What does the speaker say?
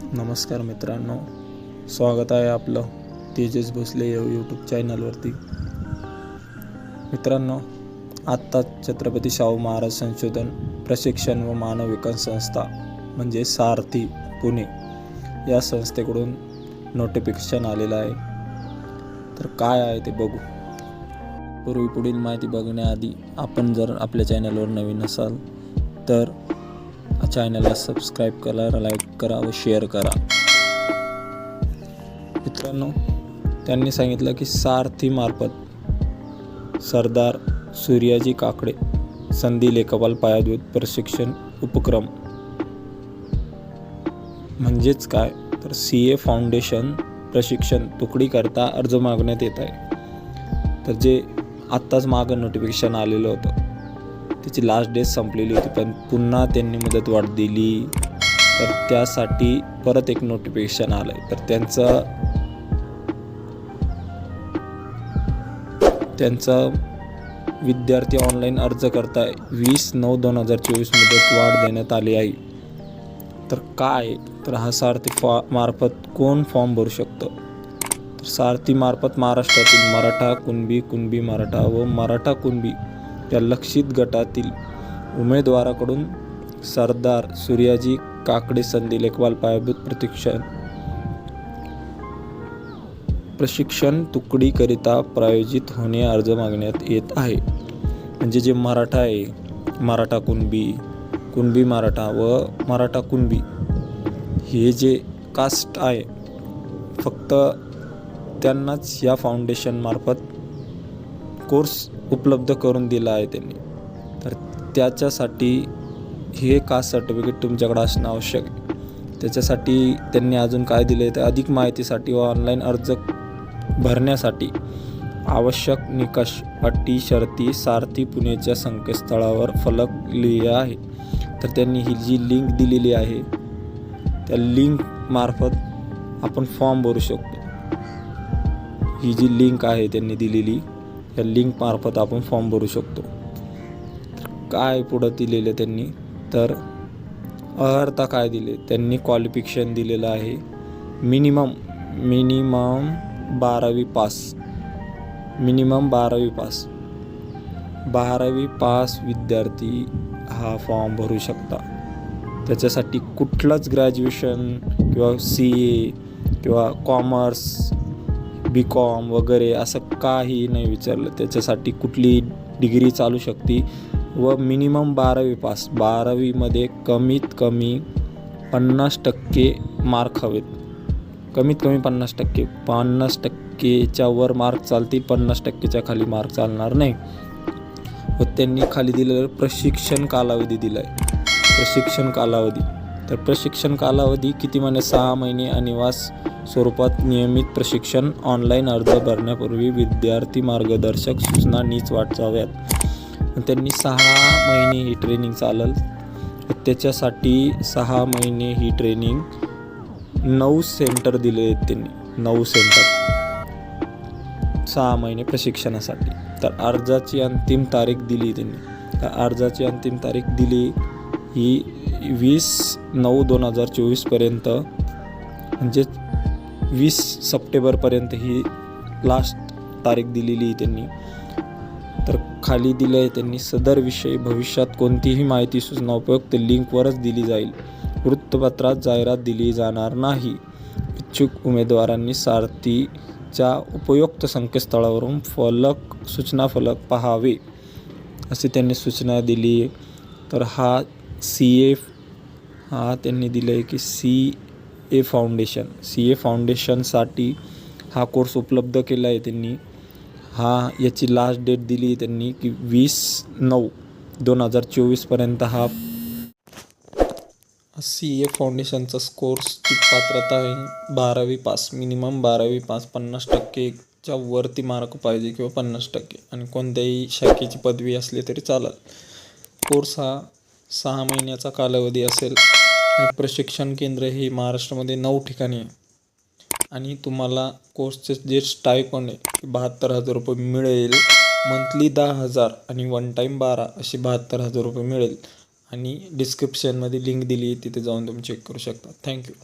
नमस्कार मित्रांनो, स्वागत आहे आपलं तेजस भोसले यूट्यूब चॅनलवरती। मित्रांनो, आत्ताच छत्रपती शाहू महाराज संशोधन प्रशिक्षण व मानव विकास संस्था म्हणजे सारथी पुणे या संस्थेकडून नोटिफिकेशन आलेलं आहे। तर काय आहे ते बघू। पूर्वी पुढील माहिती बघण्याआधी आपण जर आपल्या चॅनलवर नवीन असाल तर चॅनलला सबस्क्राईब करा, लाईक करा व शेअर करा। मित्रांनो, त्यांनी सांगितलं की सारथी मार्फत सरदार सूर्याजी काकडे संधी लेखपाल पायाभूत प्रशिक्षण उपक्रम म्हणजेच काय तर CA फाउंडेशन प्रशिक्षण तुकडी करता अर्ज मागण्यात येत आहे। तर जे आत्ताच मागं नोटिफिकेशन आलेलं होतं त्याची लास्ट डेट संपलेली होती, पण पुन्हा त्यांनी मुदतवाढ दिली, तर त्यासाठी परत एक नोटिफिकेशन आलं आहे। तर त्यांचा विद्यार्थी ऑनलाईन अर्ज करताय 20/9/2024 मुदतवाढ देण्यात आली आहे। तर काय तर हा सारथी मार्फत कोण फॉर्म भरू शकतं? तर सारथी मार्फत महाराष्ट्रातील मराठा, कुणबी मराठा व मराठा कुणबी या लक्षित गटातील उमेदवाराकडून सरदार सूर्याजी काकडे संधी लेखपाल पायाभूत प्रशिक्षण तुकडीकरिता प्रायोजित होणे अर्ज मागण्यात येत आहे। म्हणजे जे मराठा आहे, मराठा कुणबी मराठा व मराठा कुणबी हे जे कास्ट आहे फक्त त्यांनाच या फाउंडेशन मार्फत कोर्स उपलब्ध करून दिला आहे त्यांनी। तर त्याच्यासाठी हे कास्ट सर्टिफिकेट तुमच्याकडे असणं आवश्यक आहे। त्याच्यासाठी त्यांनी अजून काय दिले तर अधिक माहितीसाठी व ऑनलाईन अर्ज भरण्यासाठी आवश्यक निकष, अटी, शर्ती सारथी पुणेच्या संकेतस्थळावर फलक लिहिले आहे। तर त्यांनी ही जी लिंक दिलेली आहे त्या लिंक मार्फत आपण फॉर्म भरू शकतो। ही जी लिंक आहे त्यांनी दिलेली, या लिंक मार्फत आपण फॉर्म भरू शकतो। काय पुढं दिलेलं त्यांनी तर अर्हता काय दिले त्यांनी क्वालिफिकेशन दिलेलं आहे मिनिमम 12वी पास विद्यार्थी हा फॉर्म भरू शकता। त्याच्यासाठी कुठलंच ग्रॅज्युएशन किंवा CA किंवा कॉमर्स BCom वगैरे असं काही नाही विचारलं। त्याच्यासाठी कुठली डिग्री चालू शकते व मिनिमम 12वी पास, 12वीमध्ये कमीत कमी 50% मार्क हवेत। कमीत कमी 50%, 50%च्या वर मार्क चालतील, 50%च्या खाली मार्क चालणार नाही। व त्यांनी खाली दिलेलं प्रशिक्षण कालावधी दिला आहे। प्रशिक्षण कालावधी किती म्हणजे 6 महिने अनिवास स्वरूपात नियमित प्रशिक्षण। ऑनलाईन अर्ज भरण्यापूर्वी विद्यार्थी मार्गदर्शक सूचना नीट वाचाव्यात। त्यांनी 6 महिने ही ट्रेनिंग चालेल। त्याच्यासाठी 6 महिने ही ट्रेनिंग 9 सेंटर दिले आहेत त्यांनी, 9 सेंटर 6 महिने प्रशिक्षणासाठी। तर अर्जाची अंतिम तारीख दिली त्यांनी, तर अर्जाची अंतिम तारीख दिली ही 20/9/2024 पर्यंत, म्हणजे 20 सप्टेंबरपर्यंत ही लास्ट तारीख दिलेली त्यांनी। तर खाली दिलं आहे त्यांनी सदर विषयी भविष्यात कोणतीही माहिती सूचना उपयुक्त लिंकवरच दिली जाईल, वृत्तपत्रात जाहिरात दिली जाणार नाही। इच्छुक उमेदवारांनी सारथीच्या उपयुक्त संकेतस्थळावरून सूचना फलक पाहावे अशी त्यांनी सूचना दिली। तर हा CA हा त्यांनी दिलं आहे की CA फाउंडेशनसाठी हा कोर्स उपलब्ध केला आहे त्यांनी। याची लास्ट डेट दिली त्यांनी की 20/9/2024 पर्यंत हा CA फाउंडेशनचा कोर्सची पात्रता आहे 12वी पास, मिनिमम 12वी पास, 50%च्या वरती मार्क पाहिजे किंवा 50%, आणि कोणत्याही शाखेची पदवी असली तरी चालेल। कोर्स हा 6 महिन्याचा कालावधी असेल आणि प्रशिक्षण केंद्र हे महाराष्ट्रामध्ये 9 ठिकाणी आहे। आणि तुम्हाला कोर्सचे जे स्टायपंड आहे 72,000 रुपये मिळेल, मंथली 10,000 आणि वन टाईम 12 असे 72,000 रुपये मिळेल। आणि डिस्क्रिप्शनमध्ये लिंक दिली आहे, तिथे जाऊन तुम्ही चेक करू शकता। थँक्यू।